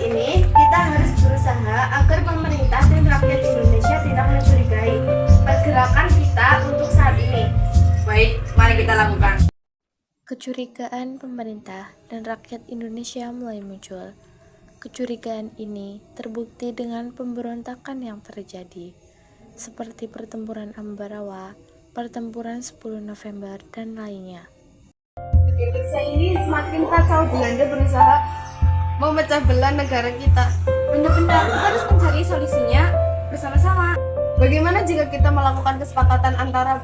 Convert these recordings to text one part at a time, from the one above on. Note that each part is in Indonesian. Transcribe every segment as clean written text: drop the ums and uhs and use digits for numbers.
ini kita harus berusaha agar pemerintah dan rakyat Indonesia tidak mencurigai pergerakan kita untuk saat ini. Baik, mari kita lakukan. Kecurigaan pemerintah dan rakyat Indonesia mulai muncul. Kecurigaan ini terbukti dengan pemberontakan yang terjadi, seperti pertempuran Ambarawa, pertempuran 10 November, dan lainnya. Indonesia ini semakin kacau. Belanda berusaha memecah belah negara kita. Benar-benar kita harus mencari solusinya bersama-sama. Bagaimana jika kita melakukan kesepakatan antara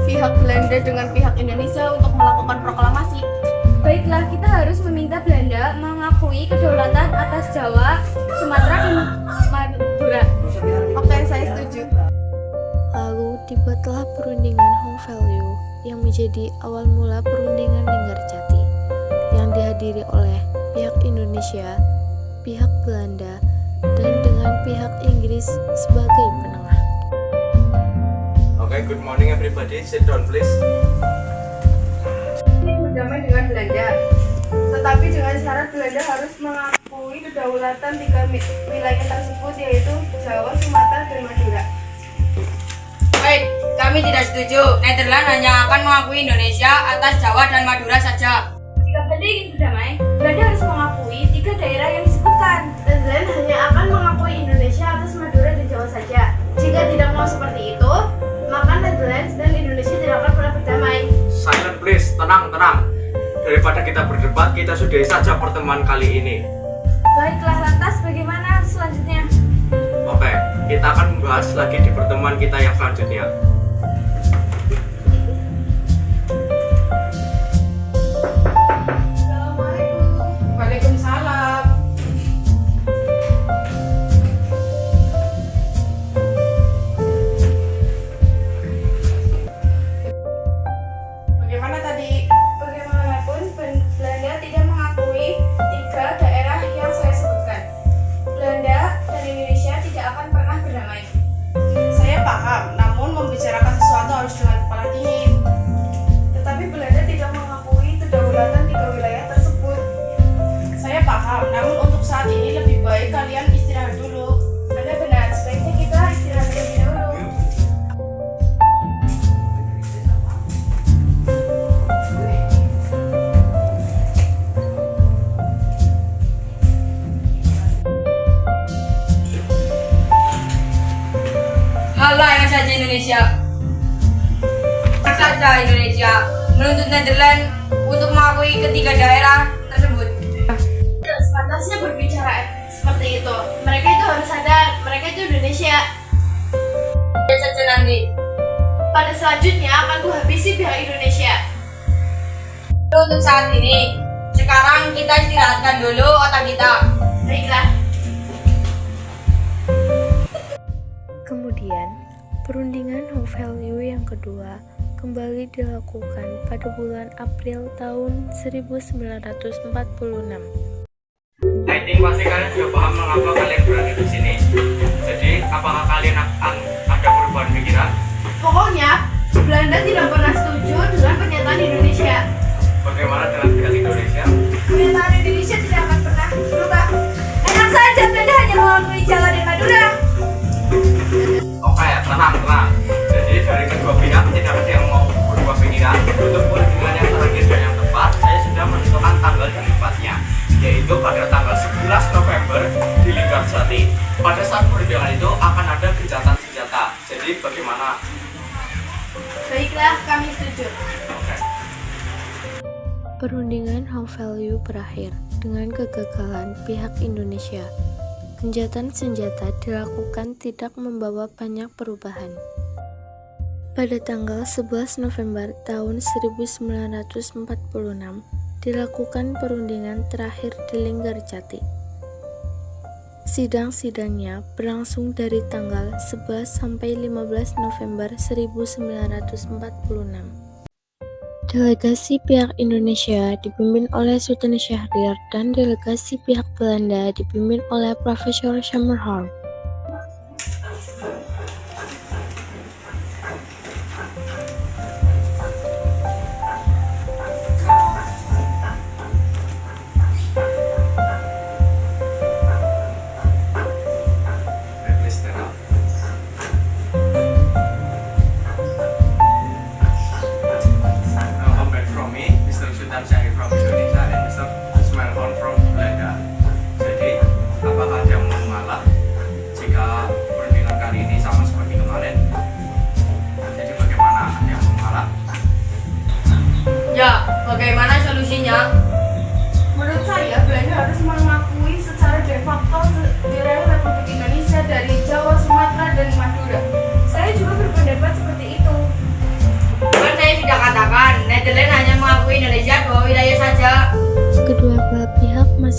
pihak Belanda dengan pihak Indonesia untuk melakukan proklamasi? Baiklah, kita harus meminta Belanda mengakui kedaulatan atas Jawa, Sumatera, dan Madura. Oke, saya setuju. Lalu dibuatlah perundingan Home Value yang menjadi awal mula perundingan Linggarjati yang dihadiri oleh pihak Indonesia, pihak Belanda, dan dengan pihak Inggris sebagai penengah. Okay, good morning everybody. Sit down please. Berdamai dengan Belanda, tetapi dengan syarat Belanda harus mengakui kedaulatan 3 wilayah tersebut, yaitu Jawa, Sumatera, dan Madura. Baik, kami tidak setuju. Nederland hanya akan mengakui Indonesia atas Jawa dan Madura saja. Jika Belanda ingin berdamai, Belanda harus mengakui 3 daerah yang disebutkan. Netherlands hanya akan mengakui Indonesia atas Madura dan Jawa saja. Jika tidak mau seperti itu, maka Netherlands dan Indonesia tidak akan pernah berdamai. Silent please, tenang. Daripada kita berdebat, kita sudahi saja pertemuan kali ini. Baiklah, lantas bagaimana selanjutnya? Oke, kita akan membahas lagi di pertemuan kita yang selanjutnya. Assalamualaikum. Waalaikumsalam. Bagaimana tadi? Bagaimanapun, Belanda tidak mengakui 3 daerah yang saya sebutkan. Belanda dan Indonesia tidak akan pernah berdamai. Saya paham, namun membicarakan sesuatu harus dengan kepala dingin. Tetapi Belanda tidak mengakui kedaulatan 3 wilayah tersebut. Saya paham, namun untuk saat ini lebih baik kalian istirahat dulu. Anda benar, sebaiknya kita istirahat terlebih dahulu. Halah yang saja Indonesia. Saja Indonesia menuntut Netherlands untuk mengakui ketiga daerah tersebut. Tidak sepantasnya berbicara seperti itu. Mereka itu harus sadar, mereka itu Indonesia. Ya saja nanti. Pada selanjutnya akan kuhabisi pihak Indonesia. Untuk saat ini, sekarang kita istirahatkan dulu otak kita. Baiklah. Kemudian, perundingan Home Value yang kedua kembali dilakukan pada bulan April tahun 1946. I think pasti kalian sudah paham mengapa kalian berada di sini. Jadi, apakah kalian akan ada perubahan pikiran? Pokoknya, Belanda tidak pernah setuju dengan pernyataan Indonesia. Bagaimana dengan pihak Indonesia? Pernyataan Indonesia tidak akan pernah berubah. Enak saja, Belanda hanya mengakui Jawa dan Madura. Oke, tenang. Jadi dari kedua pihak tidak ada yang mau berubah pikiran. Untuk perundingan yang terakhir dan yang tepat, saya sudah menentukan tanggal dan tempatnya, yaitu pada tanggal 11 November di Linggarjati. Pada saat perundingan itu akan ada gencatan senjata. Jadi bagaimana? Baiklah, kami setuju. Oke. Perundingan Home Value berakhir dengan kegagalan pihak Indonesia. Gencatan senjata dilakukan tidak membawa banyak perubahan. Pada tanggal 11 November tahun 1946, dilakukan perundingan terakhir di Linggarjati. Sidang-sidangnya berlangsung dari tanggal 11 sampai 15 November 1946. Delegasi pihak Indonesia dipimpin oleh Sultan Syahrir dan delegasi pihak Belanda dipimpin oleh Profesor Schermerhorn.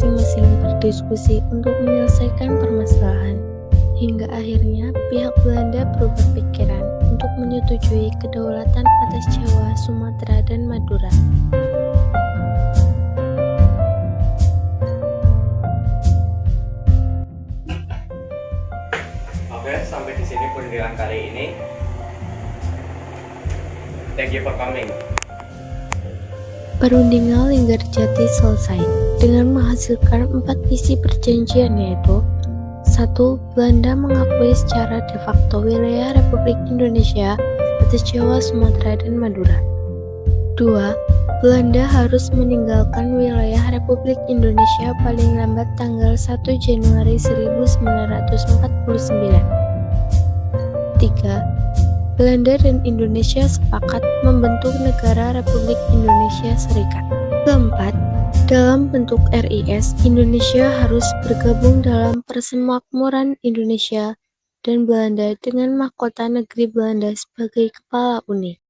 masing-masing berdiskusi untuk menyelesaikan permasalahan. Hingga akhirnya pihak Belanda berubah pikiran untuk menyetujui kedaulatan atas Jawa, Sumatera, dan Madura. Oke, sampai di sini perundingan kali ini. Thank you for coming. Perundingan Linggarjati selesai dengan menghasilkan 4 isi perjanjian, yaitu 1. Belanda mengakui secara de facto wilayah Republik Indonesia atas Jawa, Sumatera, dan Madura. 2. Belanda harus meninggalkan wilayah Republik Indonesia paling lambat tanggal 1 Januari 1949. 3. Belanda dan Indonesia sepakat membentuk negara Republik Indonesia Serikat. 4. Dalam bentuk RIS, Indonesia harus bergabung dalam Persemakmuran Indonesia dan Belanda dengan mahkota negeri Belanda sebagai kepala Uni.